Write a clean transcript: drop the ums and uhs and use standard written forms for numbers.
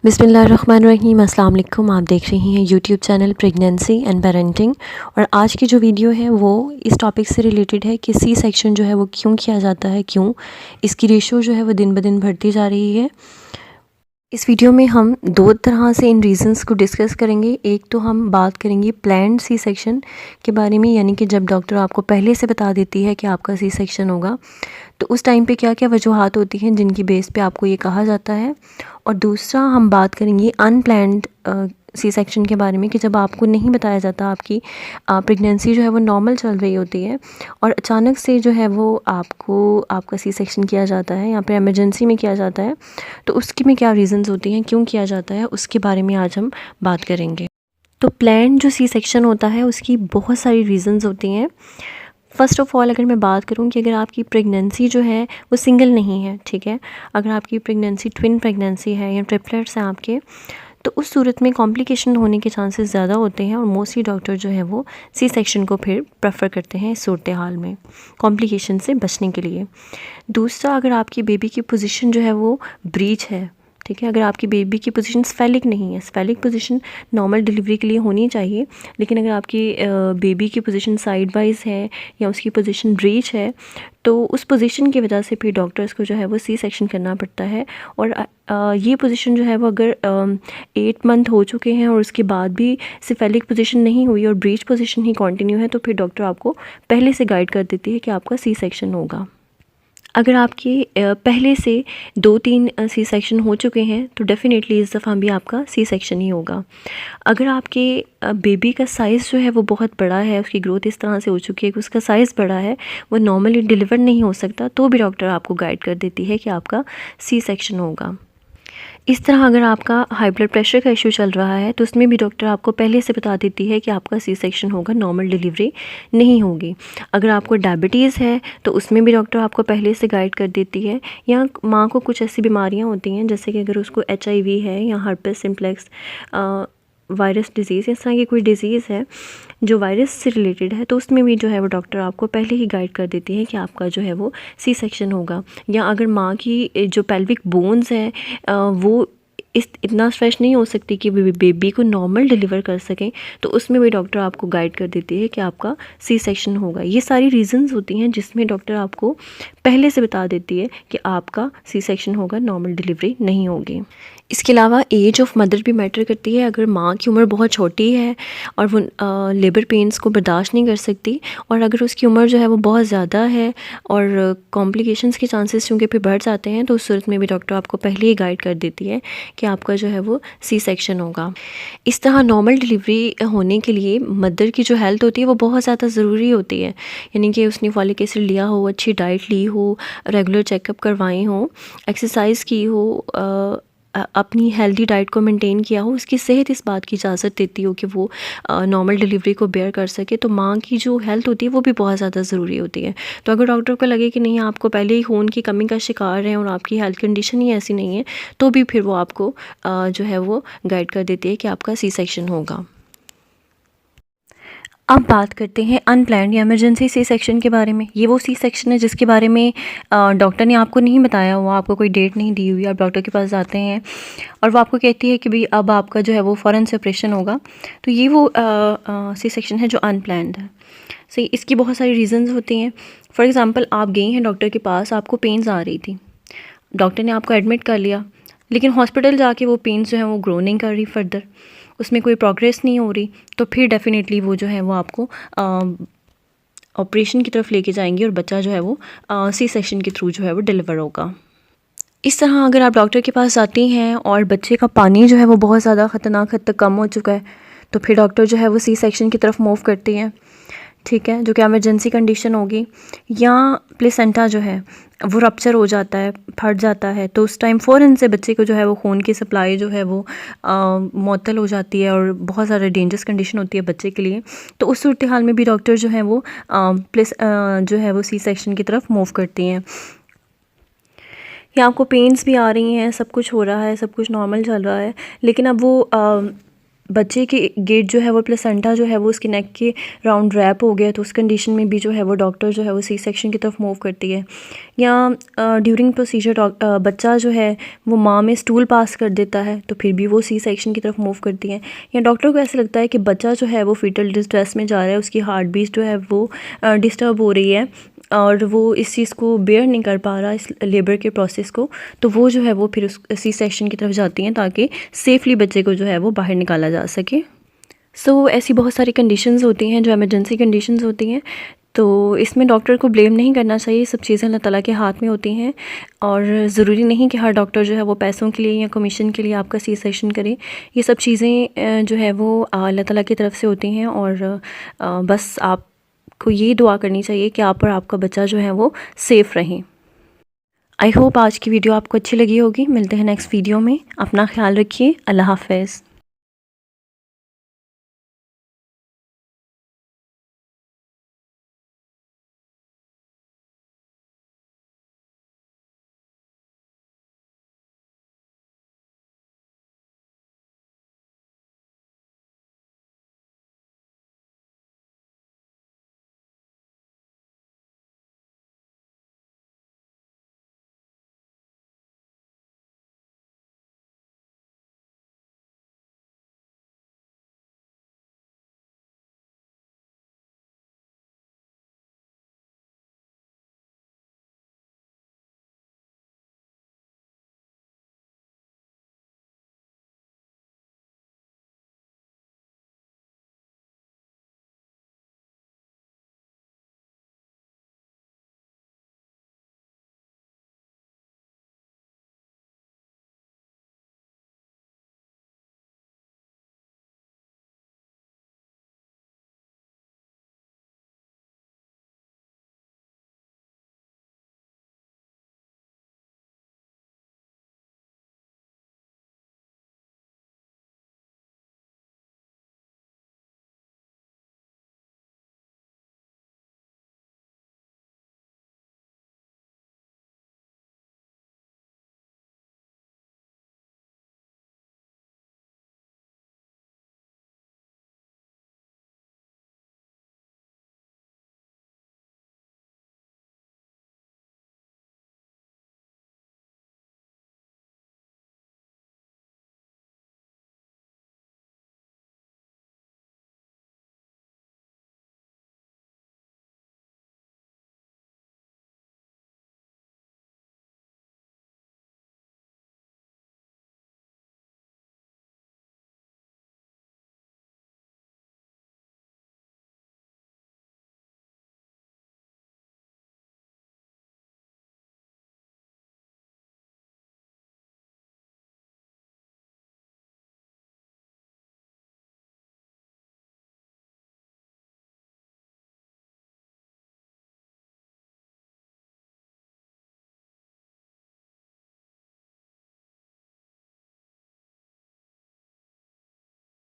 बिस्मिल्लाहिर्रहमानिर्रहीम। अस्सलाम वालेकुम। आप देख रही हैं YouTube channel pregnancy and parenting. और आज की जो वीडियो है वो इस टॉपिक से रिलेटेड है कि सी सेक्शन जो है वो क्यों किया जाता है, क्यों इसकी रेशो जो है वो दिन ब दिन बढ़ती जा रही है। इस वीडियो में हम दो तरह से इन रीज़न्स को डिस्कस करेंगे। एक तो हम बात करेंगे प्लान्ड सी सेक्शन के बारे में, यानी कि जब डॉक्टर आपको पहले से बता देती है कि आपका सी सेक्शन होगा तो उस टाइम पे क्या क्या वजूहात होती हैं जिनकी बेस पे आपको ये कहा जाता है। और दूसरा हम बात करेंगे अनप्लैन्ड सी सेक्शन के बारे में कि जब आपको नहीं बताया जाता, आपकी प्रेगनेंसी जो है वो नॉर्मल चल रही होती है और अचानक से जो है वो आपका सी सेक्शन किया जाता है या फिर इमरजेंसी में किया जाता है, तो उसकी में क्या रीज़न्स होती हैं, क्यों किया जाता है, उसके बारे में आज हम बात करेंगे। तो प्लान्ड जो सी सेक्शन होता है उसकी बहुत सारी रीज़न्स होती हैं। फ़र्स्ट ऑफ़ ऑल अगर मैं बात करूं कि अगर आपकी प्रेगनेंसी जो है वो सिंगल नहीं है, ठीक है, अगर आपकी प्रेगनेंसी ट्विन प्रेगनेंसी है या ट्रिपलेट्स हैं आपके, तो उस सूरत में कॉम्प्लिकेशन होने के चांसेस ज़्यादा होते हैं और मोस्टली डॉक्टर जो है वो सी सेक्शन को फिर प्रेफर करते हैं इस सूरत हाल में कॉम्प्लिकेशन से बचने के लिए। दूसरा, अगर आपकी बेबी की पोजीशन जो है वो ब्रीच है, ठीक है, अगर आपकी बेबी की पोजीशन स्फेलिक नहीं है, स्फेलिक पोजीशन नॉर्मल डिलीवरी के लिए होनी चाहिए, लेकिन अगर आपकी बेबी की पोजीशन साइड वाइज है या उसकी पोजीशन ब्रीच है तो उस पोजीशन की वजह से फिर डॉक्टर्स को जो है वो सी सेक्शन करना पड़ता है। और ये पोजीशन जो है वो अगर 8 मंथ हो चुके हैं और उसके बाद भी सिफेलिक पोजीशन नहीं हुई और ब्रीच पोजीशन ही कंटिन्यू है तो फिर डॉक्टर आपको पहले से गाइड कर देती है कि आपका सी सेक्शन होगा। अगर आपके पहले से 2-3 सी सेक्शन हो चुके हैं तो डेफ़िनेटली इस दफ़ा भी आपका सी सेक्शन ही होगा। अगर आपके बेबी का साइज़ जो है वो बहुत बड़ा है, उसकी ग्रोथ इस तरह से हो चुकी है कि उसका साइज़ बड़ा है, वो नॉर्मली डिलीवर नहीं हो सकता, तो भी डॉक्टर आपको गाइड कर देती है कि आपका सी सेक्शन होगा। इस तरह अगर आपका हाई ब्लड प्रेशर का इशू चल रहा है तो उसमें भी डॉक्टर आपको पहले से बता देती है कि आपका सी सेक्शन होगा, नॉर्मल डिलीवरी नहीं होगी। अगर आपको डायबिटीज़ है तो उसमें भी डॉक्टर आपको पहले से गाइड कर देती है। या माँ को कुछ ऐसी बीमारियाँ होती हैं जैसे कि अगर उसको HIV है या हर्पेस सिम्प्लेक्स वायरस डिज़ीज़, इस तरह की कोई डिज़ीज़ है जो वायरस से रिलेटेड है, तो उसमें भी जो है वो डॉक्टर आपको पहले ही गाइड कर देती है कि आपका जो है वो सी सेक्शन होगा। या अगर माँ की जो पेल्विक बोन्स है वो इतना स्ट्रेच नहीं हो सकती कि बेबी को नॉर्मल डिलीवर कर सकें, तो उसमें भी डॉक्टर आपको गाइड कर देती है कि आपका सी सेक्शन होगा। ये सारी रीज़न्स होती हैं जिसमें डॉक्टर आपको पहले से बता देती है कि आपका सी सेक्शन होगा, नॉर्मल डिलीवरी नहीं होगी। इसके अलावा एज ऑफ मदर भी मैटर करती है। अगर माँ की उम्र बहुत छोटी है और वो लेबर पेन्स को बर्दाश्त नहीं कर सकती, और अगर उसकी उम्र जो है वो बहुत ज़्यादा है और कॉम्प्लिकेशंस के चांसेस चूँकि फिर बढ़ जाते हैं, तो उस सूरत में भी डॉक्टर आपको पहले ही गाइड कर देती है कि आपका जो है वो सी सेक्शन होगा। इस तरह नॉर्मल डिलीवरी होने के लिए मदर की जो हेल्थ होती है वो बहुत ज़्यादा ज़रूरी होती है, यानी कि उसने फॉलिक एसिड लिया हो, अच्छी डाइट ली हो, रेगुलर चेकअप करवाए हों, एक्सरसाइज की हो, अपनी हेल्दी डाइट को मेंटेन किया हो, उसकी सेहत इस बात की इजाज़त देती हो कि वो नॉर्मल डिलीवरी को बेयर कर सके, तो माँ की जो हेल्थ होती है वो भी बहुत ज़्यादा ज़रूरी होती है। तो अगर डॉक्टर को लगे कि नहीं, आपको पहले ही खून की कमी का शिकार है और आपकी हेल्थ कंडीशन ही ऐसी नहीं है, तो भी फिर वो आपको जो है वो गाइड कर देती है कि आपका सी सेक्शन होगा। अब बात करते हैं अनप्लैन्ड या इमरजेंसी सी सेक्शन के बारे में। ये वो सी सेक्शन है जिसके बारे में डॉक्टर ने आपको नहीं बताया हुआ, आपको कोई डेट नहीं दी हुई, आप डॉक्टर के पास जाते हैं और वो आपको कहती है कि भाई अब आपका जो है वो फ़ौरन से ऑपरेशन होगा। तो ये वो सी सेक्शन है जो अनप्लैन्ड है। सही, इसकी बहुत सारी रीज़न्स होती हैं। फॉर एग्ज़ाम्पल, आप गई हैं डॉक्टर के पास, आपको पेन्स आ रही थी, डॉक्टर ने आपको एडमिट कर लिया, लेकिन हॉस्पिटल जाके वो पेन्स जो है वो ग्रो नहीं कर रही, फर्दर उसमें कोई प्रोग्रेस नहीं हो रही, तो फिर डेफ़िनेटली वो जो है वो आपको ऑपरेशन की तरफ लेके जाएंगी और बच्चा जो है वो सी सेक्शन के थ्रू जो है वो डिलीवर होगा। इस तरह अगर आप डॉक्टर के पास आती हैं और बच्चे का पानी जो है वो बहुत ज़्यादा ख़तरनाक हद तक कम हो चुका है, तो फिर डॉक्टर जो है वो सी सेक्शन की तरफ मूव करती हैं, ठीक है, जो कि इमरजेंसी कंडीशन होगी। या प्लेसेंटा जो है वो रप्चर हो जाता है, फट जाता है, तो उस टाइम फ़ौरन से बच्चे को जो है वो खून की सप्लाई जो है वो मुअत्तल हो जाती है और बहुत ज़्यादा डेंजरस कंडीशन होती है बच्चे के लिए। तो उस सूरत हाल में भी डॉक्टर जो है वो जो है वो सी सेक्शन की तरफ मूव करती हैं। या आपको पेन्स भी आ रही हैं, सब कुछ हो रहा है, सब कुछ नॉर्मल चल रहा है, लेकिन अब वो बच्चे के गेट जो है वो प्लेसेंटा जो है वो उसके नेक के राउंड रैप हो गया, तो उस कंडीशन में भी जो है वो डॉक्टर जो है वो सी सेक्शन की तरफ मूव करती है। या ड्यूरिंग प्रोसीजर बच्चा जो है वो माँ में स्टूल पास कर देता है, तो फिर भी वो सी सेक्शन की तरफ मूव करती है। या डॉक्टर को ऐसा लगता है कि बच्चा जो है वो फीटल डिस्ट्रेस में जा रहा है, उसकी हार्ट बीट जो है वो डिस्टर्ब हो रही है और वो इस चीज़ को बेयर नहीं कर पा रहा, इस लेबर के प्रोसेस को, तो वो जो है वो फिर उस सी सेक्शन की तरफ जाती हैं ताकि सेफ़ली बच्चे को जो है वो बाहर निकाला जा सके। सो ऐसी बहुत सारी कंडीशंस होती हैं जो इमरजेंसी कंडीशंस होती हैं, तो इसमें डॉक्टर को ब्लेम नहीं करना चाहिए। सब चीज़ें अल्लाह ताला के हाथ में होती हैं और ज़रूरी नहीं कि हर डॉक्टर जो है वो पैसों के लिए या कमीशन के लिए आपका सी सेक्शन करे। ये सब चीज़ें जो है वो अल्लाह ताला की तरफ से होती हैं और बस आपको ये दुआ करनी चाहिए कि आप और आपका बच्चा जो है वो सेफ़ रहें। आई होप आज की वीडियो आपको अच्छी लगी होगी। मिलते हैं नेक्स्ट वीडियो में। अपना ख्याल रखिए। अल्लाह हाफ़िज़।